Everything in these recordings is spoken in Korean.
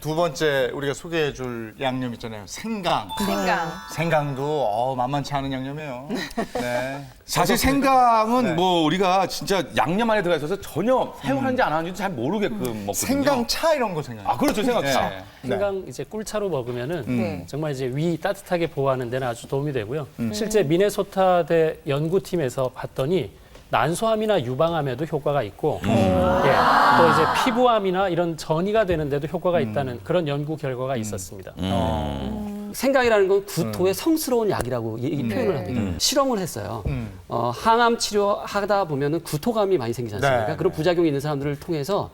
두 번째 우리가 소개해줄 양념 있잖아요. 생강. 생강도 만만치 않은 양념이에요. 네. 사실 생강은 뭐 우리가 진짜 양념 안에 들어가 있어서 전혀 사용하는지 안 하는지 잘 모르게끔 먹거든요. 생강차 이런 거 생각. 아 그렇죠, 생강차. 네. 생강 이제 꿀차로 먹으면은 정말 이제 위 따뜻하게 보호하는 데는 아주 도움이 되고요. 실제 미네소타대 연구팀에서 봤더니 난소암이나 유방암에도 효과가 있고, 또 이제 피부암이나 이런 전이가 되는데도 효과가 있다는 그런 연구 결과가 있었습니다. 생강이라는 건 구토의 성스러운 약이라고 표현을 합니다. 실험을 했어요. 항암 치료하다 보면은 구토감이 많이 생기지 않습니까? 네. 그런 부작용이 있는 사람들을 통해서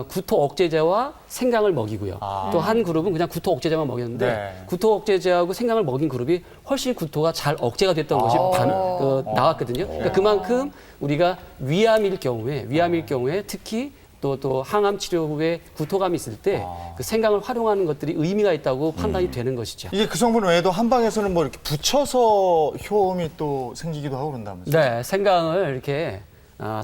구토 억제제와 생강을 먹이고요. 또 한 그룹은 그냥 구토 억제제만 먹였는데 네. 구토 억제제하고 생강을 먹인 그룹이 훨씬 구토가 잘 억제가 됐던 것이 나왔거든요. 그러니까 그만큼 우리가 위암일 경우에 특히 또 항암 치료 후에 구토감이 있을 때 그 생강을 활용하는 것들이 의미가 있다고 판단이 되는 것이죠. 이게 그 성분 외에도 한방에서는 뭐 이렇게 붙여서 효험이 또 생기기도 하고 그런다면서요? 네, 생강을 이렇게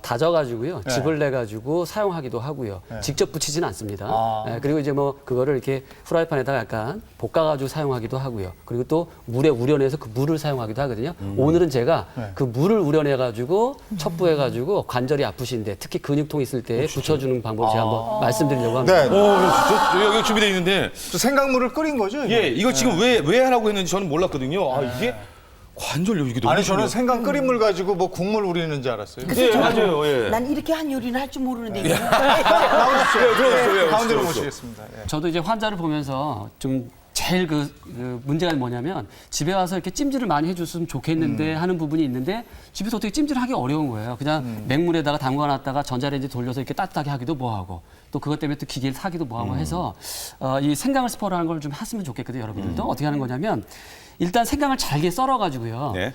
다져가지고요, 즙을 내가지고 사용하기도 하고요. 직접 붙이지는 않습니다. 네, 그리고 이제 뭐 그거를 이렇게 프라이팬에다가 약간 볶아가지고 사용하기도 하고요. 그리고 또 물에 우려내서 그 물을 사용하기도 하거든요. 오늘은 제가 그 물을 우려내가지고 첩부해가지고 관절이 아프신데 특히 근육통 있을 때 붙여주는 방법 제가 한번 말씀드리려고 합니다. 네. 진짜 여기 준비되어 있는데 또 생강물을 끓인 거죠? 이거? 예, 이거 지금 왜 하라고 했는지 저는 몰랐거든요. 아 이게 관절요 이게 너무 아니 저는 생강 끓인 물 가지고 뭐 국물 우리는 줄 알았어요. 네, 맞아요. 예. 난 이렇게 한 요리는 할 줄 모르는데. 나오십시오. 가운데로 모시겠습니다. 예. 저도 이제 환자를 보면서 좀 제일 그 문제가 뭐냐면 집에 와서 이렇게 찜질을 많이 해줬으면 좋겠는데 하는 부분이 있는데 집에서 어떻게 찜질을 하기 어려운 거예요. 그냥 맹물에다가 담가놨다가 전자레인지 돌려서 이렇게 따뜻하게 하기도 뭐하고 또 그것 때문에 또 기계를 사기도 뭐하고 해서 이 생강을 스포라는 걸 좀 했으면 좋겠거든요. 여러분들도 어떻게 하는 거냐면 일단 생강을 잘게 썰어가지고요. 네.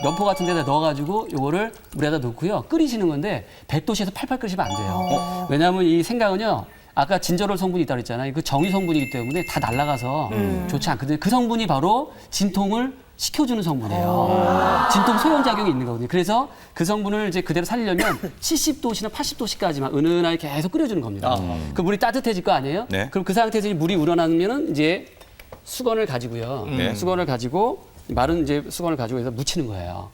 면포 같은 데다 넣어가지고 요거를 물에다 넣고요. 끓이시는 건데 100도씨에서 팔팔 끓이시면 안 돼요. 왜냐하면 이 생강은요. 아까 진저롤 성분이 있다고 했잖아요. 그 정유 성분이기 때문에 다 날아가서 좋지 않거든요. 그 성분이 바로 진통을 시켜주는 성분이에요. 진통 소용작용이 있는 거거든요. 그래서 그 성분을 이제 그대로 살리려면 70도씨나 80도씨까지만 은은하게 계속 끓여주는 겁니다. 그 물이 따뜻해질 거 아니에요? 네. 그럼 그 상태에서 물이 우러나면은 이제 수건을 가지고요. 수건을 가지고 마른 이제 수건을 가지고 해서 묻히는 거예요.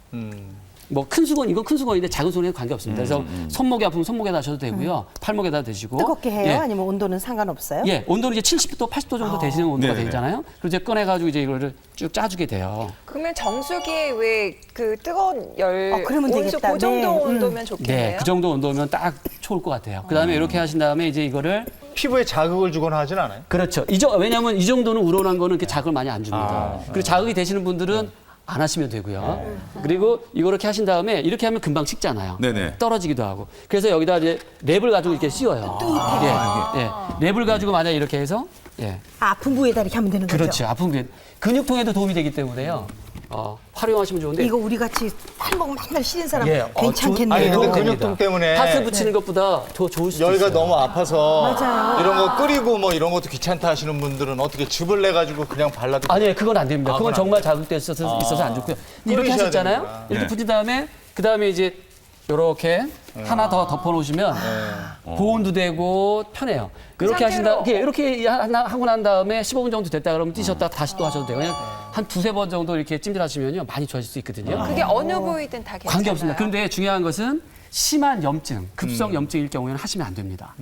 뭐 큰 수건, 이건 큰 수건인데 작은 수건에는 관계없습니다. 그래서 손목이 아프면 손목에다 하셔도 되고요. 팔목에다 대시고. 뜨겁게 해요? 예. 아니면 온도는 상관없어요? 예, 온도는 이제 70도, 80도 정도 되시는 온도가 되잖아요. 그리고 이제 꺼내가지고 이제 이거를 쭉 짜주게 돼요. 그러면 정수기에 왜 그 뜨거운 열 그러면 온수 되겠다. 그 정도 네. 온도면 좋겠네요. 네, 그 정도 온도면 딱 좋을 것 같아요. 그 다음에 이렇게 하신 다음에 이제 이거를 피부에 자극을 주거나 하진 않아요? 그렇죠. 왜냐하면 이 정도는 우러난 거는 이렇게 자극을 많이 안 줍니다. 그리고 자극이 되시는 분들은 안 하시면 되고요. 그리고 이렇게 하신 다음에 이렇게 하면 금방 식잖아요. 네네. 떨어지기도 하고. 그래서 여기다 이제 랩을 가지고 이렇게 씌워요. 예. 랩을 가지고 만약에 이렇게 해서 아픈 부위에다 이렇게 하면 되는 거죠? 그렇죠. 아픈 부위. 근육통에도 도움이 되기 때문에요. 활용하시면 좋은데. 이거 우리 같이 팔목 맨날 시린 사람 예, 괜찮겠네요. 아니 근데 됩니다. 근육통 때문에 파스 붙이는 것보다 더 좋을 수도 여기가 있어요. 너무 아파서 맞아요. 이런 거 끓이고 뭐 이런 것도 귀찮다 하시는 분들은 어떻게 즙을 내 가지고 그냥 발라도 아니요, 그건 안 됩니다. 그건 그건 정말 자극돼 있어서 안 좋고요. 이렇게 끓이셔야 하셨잖아요. 되는구나. 이렇게 네. 붙인 다음에 그 다음에 이제 이렇게 하나 더 덮어놓으시면 보온도 되고 편해요. 이렇게 하신다. 이렇게 하고 난 다음에 15분 정도 됐다 그러면 뛰셨다 다시 또 하셔도 돼요. 그냥 한 두세 번 정도 이렇게 찜질하시면요 많이 좋아질 수 있거든요. 그게 어느 부위든 다 괜찮아요. 관계없습니다. 그런데 중요한 것은 심한 염증, 급성 염증일 경우에는 하시면 안 됩니다.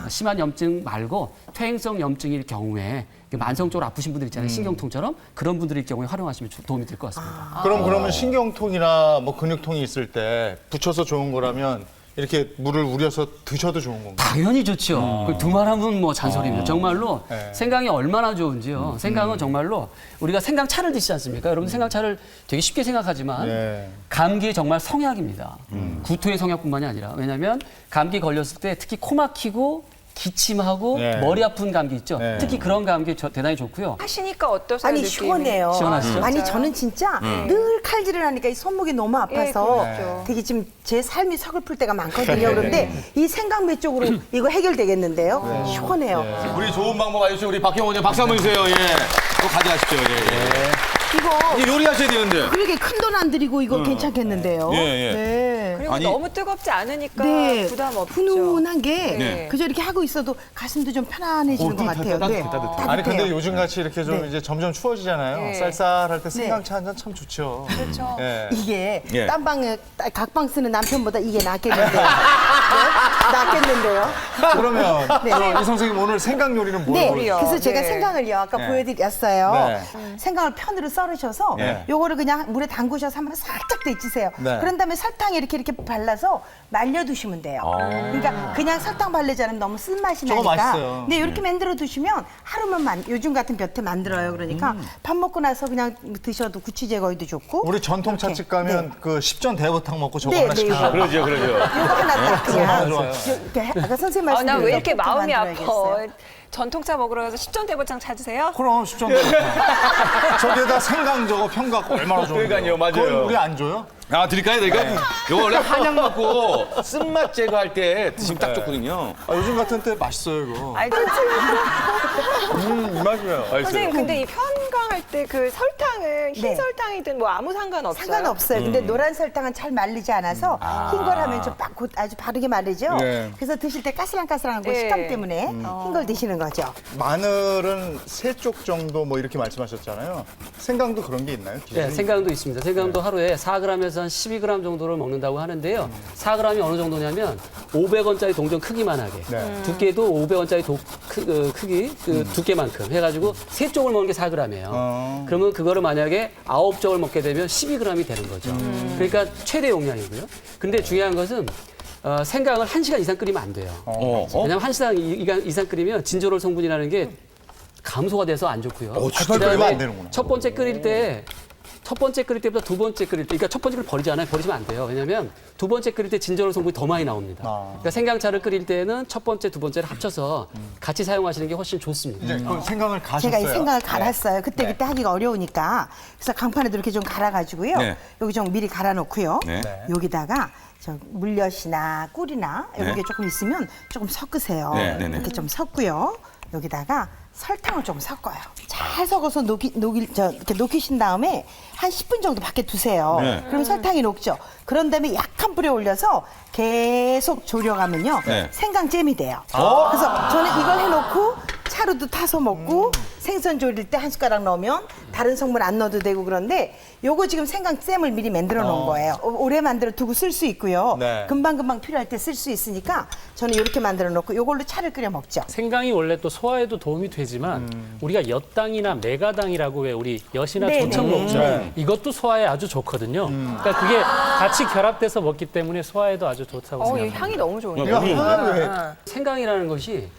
심한 염증 말고 퇴행성 염증일 경우에 만성적으로 아프신 분들 있잖아요. 신경통처럼 그런 분들일 경우에 활용하시면 도움이 될 것 같습니다. 그러면 신경통이나 뭐 근육통이 있을 때 붙여서 좋은 거라면 이렇게 물을 우려서 드셔도 좋은 건가요? 당연히 좋죠. 그 두말하면 뭐 잔소리입니다. 정말로 네. 생강이 얼마나 좋은지요. 생강은 정말로 우리가 생강차를 드시지 않습니까? 여러분 생강차를 되게 쉽게 생각하지만 네. 감기에 정말 성약입니다. 구토의 성약뿐만이 아니라 왜냐하면 감기 걸렸을 때 특히 코 막히고 기침하고 네. 머리 아픈 감기 있죠. 네. 특히 그런 감기 대단히 좋고요. 하시니까 어떠세요? 아니 느낌이? 시원해요. 시원하시죠? 아니 저는 진짜 늘 칼질을 하니까 이 손목이 너무 아파서 예, 그렇죠. 되게 지금 제 삶이 서글플 때가 많거든요. 그런데 이 생강매 쪽으로 이거 해결되겠는데요. 시원해요. 우리 좋은 방법 알려주신 우리 박형원님 박수 한번 주세요. 예. 또 가져가십시오. 예. 이거 이게 요리하셔야 되는데. 그렇게 큰 돈 안 들이고 이거 괜찮겠는데요. 예, 예. 네. 그리고 아니, 너무 뜨겁지 않으니까 네, 부담 없죠. 훈훈한 게 네. 그저 이렇게 하고 있어도 가슴도 좀 편안해지는 것 같아요. 따뜻해, 따뜻해. 아니 근데 따뜻해요. 요즘 같이 이렇게 좀 네. 이제 점점 추워지잖아요. 네. 쌀쌀할 때 생강차 한 잔 참 좋죠. 그렇죠. 예. 이게 예. 딴방에 각방 쓰는 남편보다 이게 낫겠는데요. 네? 낫겠는데요. 그러면 네. 이 선생님 오늘 생강 요리는 네, 뭐예요? 요리요. 그래서 제가 네. 생강을요 아까 네. 보여드렸어요. 네. 생강을 편으로 썰으셔서 네. 요거를 그냥 물에 담그셔서 한번 살짝 데치세요. 네. 그런 다음에 설탕에 이렇게 발라서 말려두시면 돼요. 그러니까 그냥 설탕 바르지 않으면 너무 쓴맛이 저거 나니까. 맛있어요. 네, 이렇게 만들어 두시면 하루만 요즘 같은 볕에 만들어요. 그러니까 밥 먹고 나서 그냥 드셔도 구취 제거에도 좋고. 우리 전통차집 가면 네. 그 십전 대보탕 먹고 저거 네, 하나씩 네, 하나. 그러죠, 그러죠. 요거 하나 딱 그거 하나 그냥. 좋아요. 이렇게 아까 선생님 나 말씀대로 왜 이렇게 이렇게 마음이 아파? 만들어야겠어요. 전통차 먹으러 가서 십전대보창 찾으세요? 그럼 십전 대보탕. 저기에다 생강 저거 평가 얼마나 좋은데. 그러니까요, 맞아요. 그걸 우리 안 줘요? 아, 드릴까요? 내가 이거 원래 한약 먹고 쓴맛 제거할 때 드시면 딱 좋거든요. 아, 요즘 같은 때 맛있어요 이거. 아니, 이 맛이에요. 선생님 근데 이 편강할 때 그 설탕은 흰 네. 설탕이든 뭐 아무 상관없어요? 상관없어요. 근데 노란 설탕은 잘 말리지 않아서 흰 걸 하면 좀 아주 바르게 마르죠. 네. 그래서 드실 때 까슬랑까슬한 거 네. 식감 때문에 흰 걸 드시는 거죠. 마늘은 3쪽 정도 뭐 이렇게 말씀하셨잖아요. 생강도 그런 게 있나요? 네, 생강도 있습니다. 생강도 하루에 4g에서 한 12g 정도를 먹는다고 하는데요. 4g이 어느 정도냐면 500원짜리 동전 크기만 하게. 네. 두께도 500원짜리 크기, 그 두께만큼 해가지고 3쪽을 먹는 게 4g이에요. 그러면 그거를 만약에 9쪽을 먹게 되면 12g이 되는 거죠. 그러니까 최대 용량이고요. 근데 중요한 것은 생강을 1시간 이상 끓이면 안 돼요. 왜냐하면 1시간 이상 끓이면 진저롤 성분이라는 게 감소가 돼서 안 좋고요. 팔팔 끓이면 안 되는구나. 첫 번째 끓일 때보다 두 번째 끓일 때, 그러니까 첫 번째 걸 버리잖아요. 버리시면 안 돼요. 왜냐하면 두 번째 끓일 때 진저롤 성분이 더 많이 나옵니다. 그러니까 생강차를 끓일 때는 첫 번째, 두 번째를 합쳐서 같이 사용하시는 게 훨씬 좋습니다. 이제 그 생강을 가셨어요. 제가 이 생강을 갈았어요. 그때 하기가 어려우니까. 그래서 강판에도 이렇게 좀 갈아가지고요. 네. 여기 좀 미리 갈아놓고요. 네. 여기다가 저 물엿이나 꿀이나 이런 네. 게 조금 있으면 조금 섞으세요. 네, 네, 네. 이렇게 좀 섞고요. 여기다가 설탕을 좀 섞어요. 잘 섞어서 이렇게 녹이신 다음에 한 10분 정도 밖에 두세요. 네. 그럼 설탕이 녹죠. 그런 다음에 약한 불에 올려서 계속 졸여가면요. 네. 생강잼이 돼요. 그래서 저는 이걸 해놓고 차로도 타서 먹고 생선 졸일 때 한 숟가락 넣으면 다른 성분 안 넣어도 되고 그런데 요거 지금 생강잼을 미리 만들어 놓은 거예요. 오래 만들어 두고 쓸 수 있고요. 네. 금방금방 필요할 때 쓸 수 있으니까 저는 이렇게 만들어 놓고 요걸로 차를 끓여 먹죠. 생강이 원래 또 소화에도 도움이 되지만 우리가 엿당이나 메가당이라고 왜 우리 엿이나 네, 조청 네. 먹잖아요. 이것도 소화에 아주 좋거든요. 그러니까 그게 같이 결합돼서 먹기 때문에 소화에도 아주 좋다고 이 생각합니다. 향이 너무 좋은데. 이거 하나 왜? 생강이라는 것이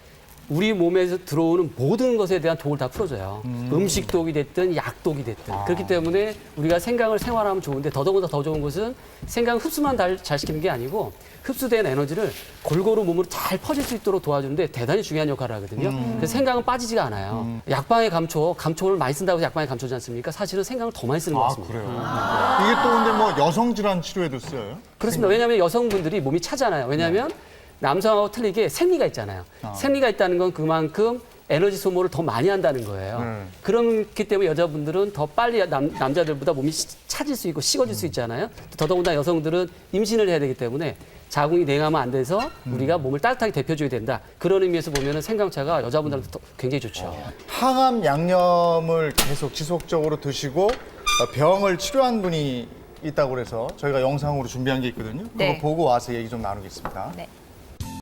우리 몸에서 들어오는 모든 것에 대한 독을 다 풀어줘요. 음식독이 됐든 약독이 됐든. 그렇기 때문에 우리가 생강을 생활하면 좋은데 더더군다나 더 좋은 것은 생강 흡수만 잘 시키는 게 아니고 흡수된 에너지를 골고루 몸으로 잘 퍼질 수 있도록 도와주는데 대단히 중요한 역할을 하거든요. 그래서 생강은 빠지지가 않아요. 약방의 감초를 많이 쓴다고 해서 약방의 감초지 않습니까? 사실은 생강을 더 많이 쓰는 것 아 음. 같습니다. 그래요? 이게 또 근데 뭐 여성 질환 치료에도 쓰여요? 그렇습니다. 왜냐하면 여성분들이 몸이 차잖아요. 왜냐하면 남성하고 틀리게 생리가 있잖아요. 생리가 있다는 건 그만큼 에너지 소모를 더 많이 한다는 거예요. 그렇기 때문에 여자분들은 더 빨리 남자들보다 몸이 차질 수 있고 식어질 수 있잖아요. 더더군다나 여성들은 임신을 해야 되기 때문에 자궁이 냉하면 안 돼서 우리가 몸을 따뜻하게 데펴줘야 된다. 그런 의미에서 보면 생강차가 여자분들한테 굉장히 좋죠. 항암 양념을 계속 지속적으로 드시고 병을 치료한 분이 있다고 그래서 저희가 영상으로 준비한 게 있거든요. 네. 그거 보고 와서 얘기 좀 나누겠습니다. 네.